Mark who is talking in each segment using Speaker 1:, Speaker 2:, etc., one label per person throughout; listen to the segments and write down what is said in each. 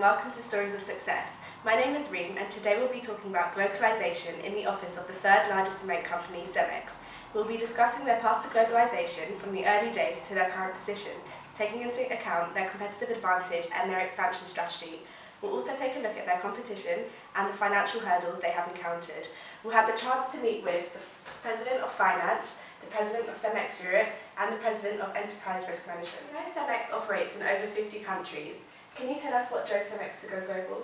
Speaker 1: and welcome to Stories of Success. My name is Reem and today we'll be talking about globalisation in the office of the third largest cement company, CEMEX. We'll be discussing their path to globalisation from the early days to their current position, taking into account their competitive advantage and their expansion strategy. We'll also take a look at their competition and the financial hurdles they have encountered. We'll have the chance to meet with the President of Finance, the President of CEMEX Europe and the President of Enterprise Risk Management. You know CEMEX operates in over 50 countries. Can you tell us what drove CEMEX to go global?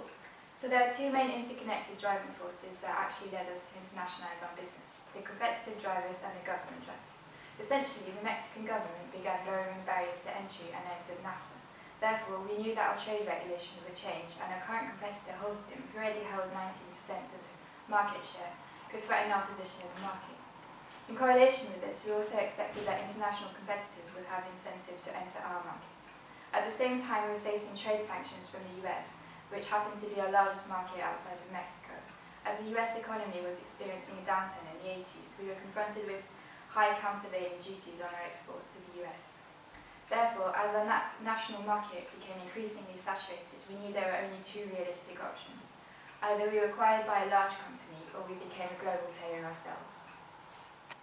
Speaker 2: So there are two main interconnected driving forces that actually led us to internationalise our business: the competitive drivers and the government drivers. Essentially, the Mexican government began lowering barriers to entry and entered NAFTA. Therefore, we knew that our trade regulations would change, and our current competitor, Holcim, who already held 19% of the market share, could threaten our position in the market. In correlation with this, we also expected that international competitors would have incentive to enter our market. At the same time, we were facing trade sanctions from the US, which happened to be our largest market outside of Mexico. As the US economy was experiencing a downturn in the 80s, we were confronted with high countervailing duties on our exports to the US. Therefore, as our national market became increasingly saturated, we knew there were only two realistic options. Either we were acquired by a large company, or we became a global player ourselves.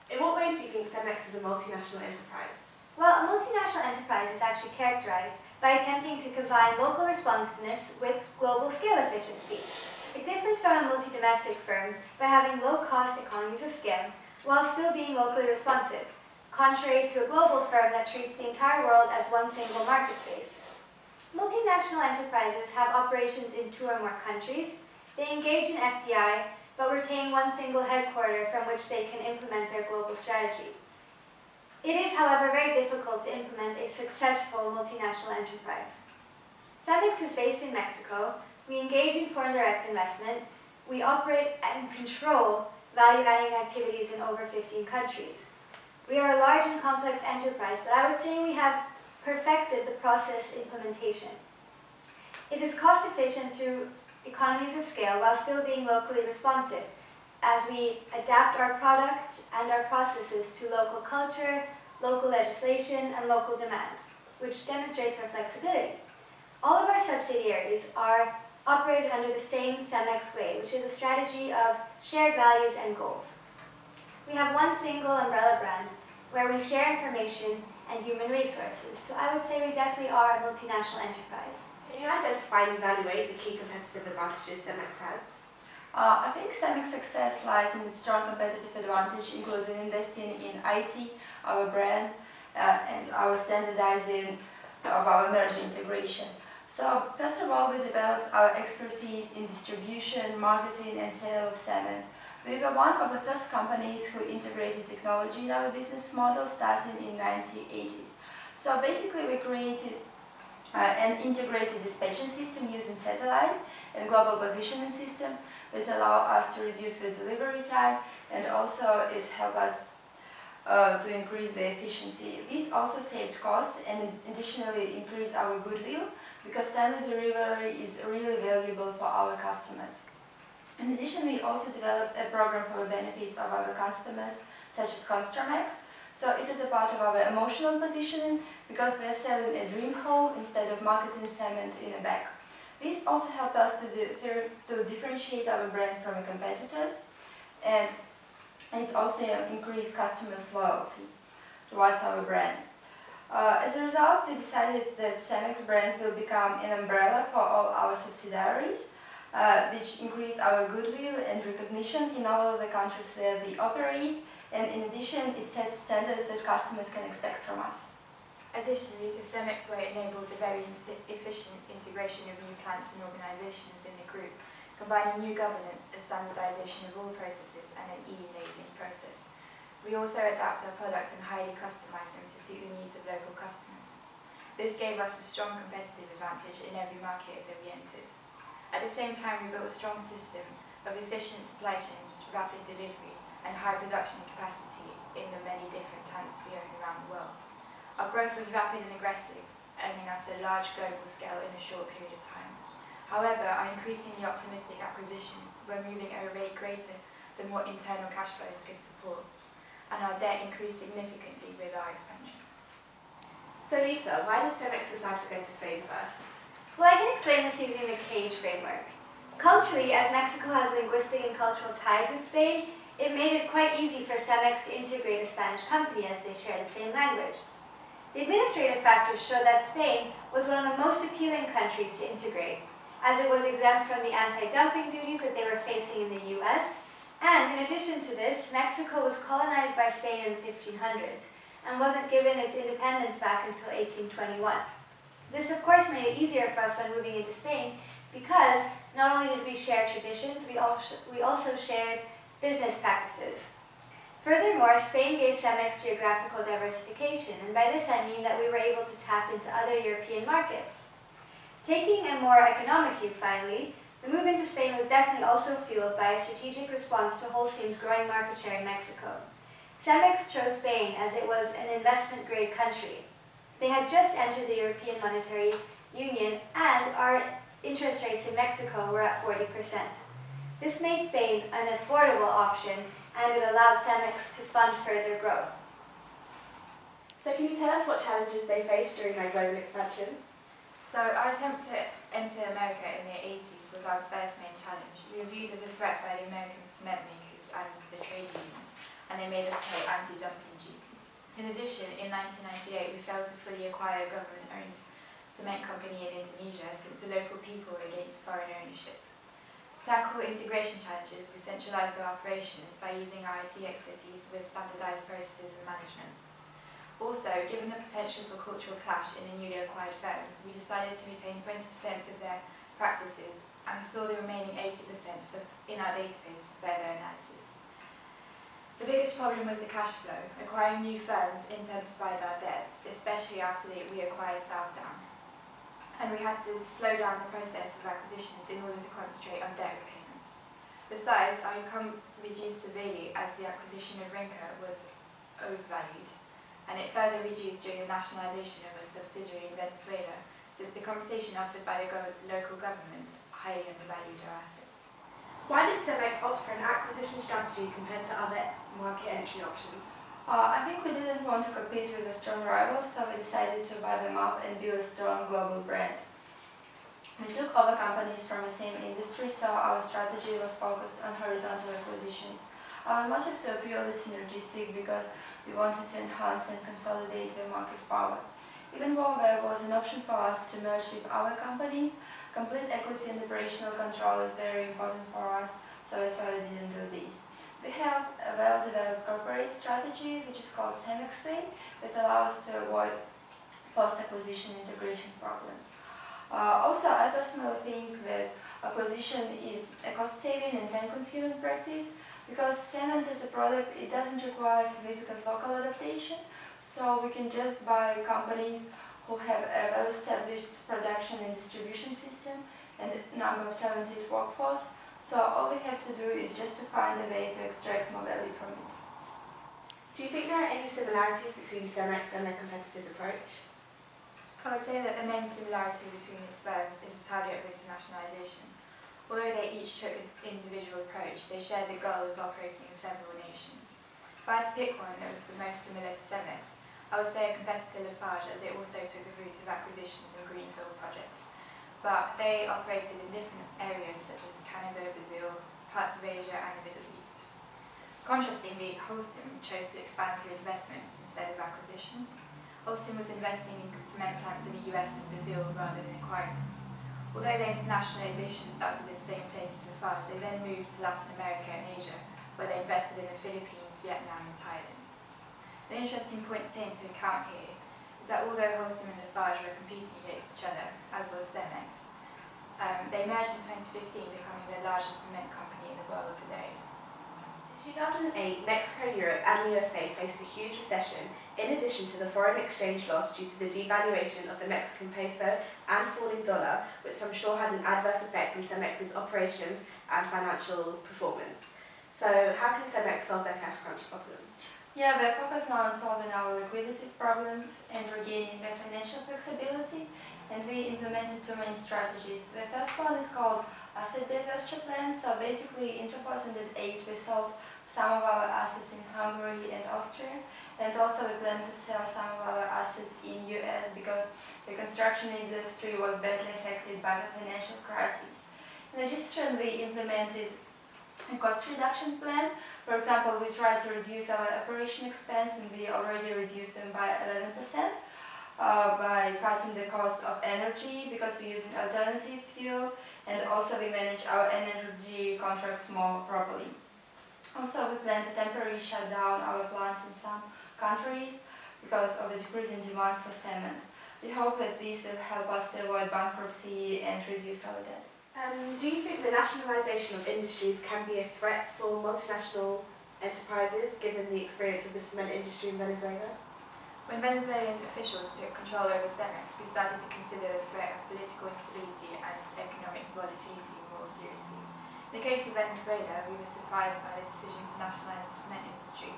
Speaker 1: In what ways do you think CEMEX is a multinational enterprise?
Speaker 3: Well, a multinational enterprise is actually characterized by attempting to combine local responsiveness with global scale efficiency. It differs from a multi-domestic firm by having low-cost economies of scale while still being locally responsive, contrary to a global firm that treats the entire world as one single market space. Multinational enterprises have operations in 2 or more countries. They engage in FDI, but retain one single headquarter from which they can implement their global strategy. It is, however, very difficult to implement a successful multinational enterprise. CEMEX is based in Mexico. We engage in foreign direct investment. We operate and control value-adding activities in over 15 countries. We are a large and complex enterprise, but I would say we have perfected the process implementation. It is cost-efficient through economies of scale while still being locally responsive, as we adapt our products and our processes to local culture, local legislation, and local demand, which demonstrates our flexibility. All of our subsidiaries are operated under the same CEMEX way, which is a strategy of shared values and goals. We have one single umbrella brand where we share information and human resources, so I would say we definitely are a multinational enterprise.
Speaker 1: Can you identify and evaluate the key competitive advantages CEMEX has?
Speaker 4: I think CEMEX success lies in its strong competitive advantage, including investing in IT, our brand, and our standardizing of our merger integration. So, first of all, we developed our expertise in distribution, marketing, and sale of cement. We were one of the first companies who integrated technology in our business model starting in the 1980s. So basically we created an integrated dispatching system using satellite and global positioning system, which allow us to reduce the delivery time, and also it helped us to increase the efficiency. This also saved costs and additionally increased our goodwill, because timely delivery is really valuable for our customers. In addition, we also developed a program for the benefits of our customers, such as CEMEX. So it is a part of our emotional positioning, because we are selling a dream home instead of marketing cement in a bag. This also helped us to differentiate our brand from the competitors, and it also increased customers' loyalty towards our brand. As a result, we decided that CEMEX brand will become an umbrella for all our subsidiaries, which increase our goodwill and recognition in all of the countries where we operate, and in addition, it sets standards that customers can expect from us.
Speaker 2: Additionally, the CEMEX way enabled a very efficient integration of new plants and organisations in the group, combining new governance, a standardisation of all processes, and an e-labelling process. We also adapt our products and highly customise them to suit the needs of local customers. This gave us a strong competitive advantage in every market that we entered. At the same time, we built a strong system of efficient supply chains, rapid delivery, and high production capacity in the many different plants we own around the world. Our growth was rapid and aggressive, earning us a large global scale in a short period of time. However, our increasingly optimistic acquisitions were moving at a rate greater than what internal cash flows could support, and our debt increased significantly with our expansion.
Speaker 1: So Lisa, why did CEMEX decide to go to Spain first?
Speaker 3: Well, I can explain this using the cage framework. Culturally, as Mexico has linguistic and cultural ties with Spain, it made it quite easy for CEMEX to integrate a Spanish company as they share the same language. The administrative factors show that Spain was one of the most appealing countries to integrate, as it was exempt from the anti-dumping duties that they were facing in the US, and in addition to this, Mexico was colonized by Spain in the 1500s and wasn't given its independence back until 1821. This of course made it easier for us when moving into Spain because not only did we share traditions, we also shared business practices. Furthermore, Spain gave CEMEX geographical diversification, and by this I mean that we were able to tap into other European markets. Taking a more economic view finally, the move into Spain was definitely also fueled by a strategic response to Holcim's growing market share in Mexico. CEMEX chose Spain as it was an investment-grade country. They had just entered the European Monetary Union and our interest rates in Mexico were at 40%. This made Spain an affordable option and it allowed CEMEX to fund further growth.
Speaker 1: So can you tell us what challenges they faced during their global expansion?
Speaker 2: So our attempt to enter America in the 80s was our first main challenge. We were viewed as a threat by the American cement makers and the trade unions, and they made us pay anti-dumping duties. In addition, in 1998 we failed to fully acquire a government-owned cement company in Indonesia since the local people were against foreign ownership. To tackle integration challenges, we centralised our operations by using our IT expertise with standardised processes and management. Also, given the potential for cultural clash in the newly acquired firms, we decided to retain 20% of their practices and store the remaining 80% in our database for further analysis. The biggest problem was the cash flow. Acquiring new firms intensified our debts, especially after we acquired Southdown. And we had to slow down the process of acquisitions in order to concentrate on debt repayments. Besides, our income reduced severely as the acquisition of Rinca was overvalued, and it further reduced during the nationalisation of a subsidiary in Venezuela, since the compensation offered by the local government highly undervalued our assets.
Speaker 1: Why did CEMEX opt for an acquisition strategy compared to other market entry options?
Speaker 4: I think we didn't want to compete with a strong rival, so we decided to buy them up and build a strong global brand. We took over companies from the same industry, so our strategy was focused on horizontal acquisitions. Our motives were purely synergistic because we wanted to enhance and consolidate their market power. Even though there was an option for us to merge with our companies, complete equity and operational control is very important for us, so that's why we didn't do this. We have a well-developed corporate strategy, which is called CEMEX Way, that allows us to avoid post-acquisition integration problems. Also, I personally think that acquisition is a cost-saving and time-consuming practice, because cement as a product, it doesn't require significant local adaptation, so we can just buy companies who have a well-established production and distribution system and a number of talented workforce. So all we have to do is just to find a way to extract more value from it.
Speaker 1: Do you think there are any similarities between CEMEX and their competitors' approach?
Speaker 2: I would say that the main similarity between these firms is the target of internationalisation. Although they each took an individual approach, they shared the goal of operating in several nations. If I had to pick one that was the most similar to CEMEX, I would say a competitor Lafarge, as it also took the route of acquisitions and greenfield projects. But they operated in different areas such as Canada, Brazil, parts of Asia and the Middle East. Contrastingly, Holcim chose to expand through investment instead of acquisitions. Holcim was investing in cement plants in the US and Brazil rather than acquiring them. Although their internationalisation started in the same place as Lafarge, they then moved to Latin America and Asia, where they invested in the Philippines, Vietnam and Thailand. The interesting point to take into account here is that although Holcim and Lafarge were competing against each other, as was CEMEX, they merged in 2015, becoming the largest cement company in the world today.
Speaker 1: In 2008, Mexico, Europe and the USA faced a huge recession in addition to the foreign exchange loss due to the devaluation of the Mexican peso and falling dollar, which I'm sure had an adverse effect on CEMEX's operations and financial performance. So how can CEMEX solve their cash crunch problem?
Speaker 4: Yeah, we're focused now on solving our liquidity problems and regaining their financial flexibility, and we implemented two main strategies. The first one is called asset divestiture plan. So basically in 2008 we sold some of our assets in Hungary and Austria, and also we plan to sell some of our assets in US because the construction industry was badly affected by the financial crisis. In addition, we implemented a cost reduction plan. For example, we tried to reduce our operation expense, and we already reduced them by 11%. By cutting the cost of energy because we use an alternative fuel, and also we manage our energy contracts more properly. Also, we plan to temporarily shut down our plants in some countries because of the decrease in demand for cement. We hope that this will help us to avoid bankruptcy and reduce our debt.
Speaker 1: Do you think the nationalisation of industries can be a threat for multinational enterprises given the experience of the cement industry in Venezuela?
Speaker 2: When Venezuelan officials took control over CEMEX, we started to consider the threat of political instability and economic volatility more seriously. In the case of Venezuela, we were surprised by the decision to nationalise the cement industry,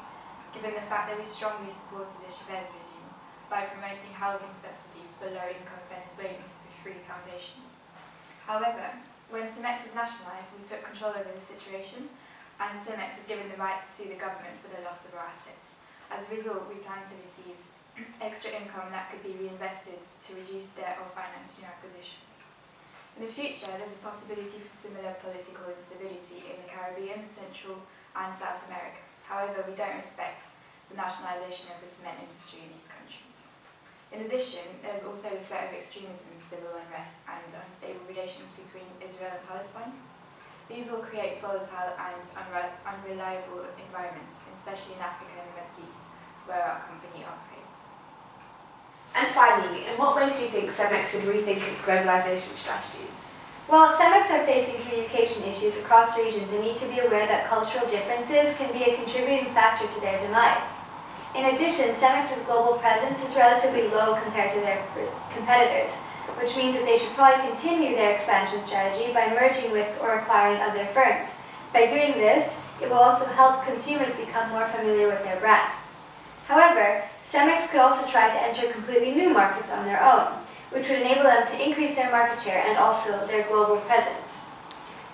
Speaker 2: given the fact that we strongly supported the Chavez regime by promoting housing subsidies for low-income Venezuelans through free foundations. However, when CEMEX was nationalised, we took control over the situation, and CEMEX was given the right to sue the government for the loss of our assets. As a result, we plan to receive extra income that could be reinvested to reduce debt or finance new acquisitions. In the future, there's a possibility for similar political instability in the Caribbean, Central and South America. However, we don't expect the nationalisation of the cement industry in these countries. In addition, there's also the threat of extremism, civil unrest and unstable relations between Israel and Palestine. These will create volatile and unreliable environments, especially in Africa and the Middle East, where our company operates.
Speaker 1: And finally, in what ways do you think CEMEX should rethink its globalisation strategies?
Speaker 3: Well, CEMEX are facing communication issues across regions and need to be aware that cultural differences can be a contributing factor to their demise. In addition, CEMEX's global presence is relatively low compared to their competitors, which means that they should probably continue their expansion strategy by merging with or acquiring other firms. By doing this, it will also help consumers become more familiar with their brand. However, CEMEX could also try to enter completely new markets on their own, which would enable them to increase their market share and also their global presence.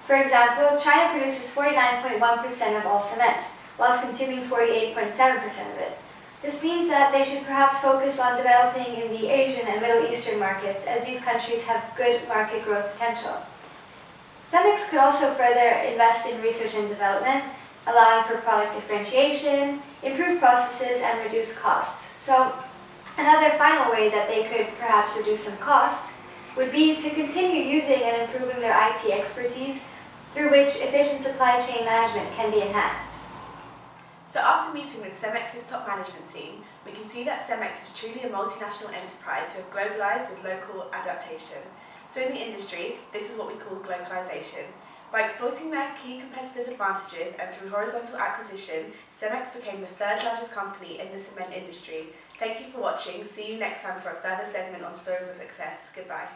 Speaker 3: For example, China produces 49.1% of all cement, whilst consuming 48.7% of it. This means that they should perhaps focus on developing in the Asian and Middle Eastern markets, as these countries have good market growth potential. CEMEX could also further invest in research and development, allowing for product differentiation, improve processes, and reduce costs. So, another final way that they could perhaps reduce some costs would be to continue using and improving their IT expertise, through which efficient supply chain management can be enhanced.
Speaker 1: So after meeting with CEMEX's top management team, we can see that CEMEX is truly a multinational enterprise who have globalised with local adaptation. So in the industry, this is what we call globalisation. By exploiting their key competitive advantages and through horizontal acquisition, CEMEX became the third largest company in the cement industry. Thank you for watching. See you next time for a further segment on Stories of Success. Goodbye.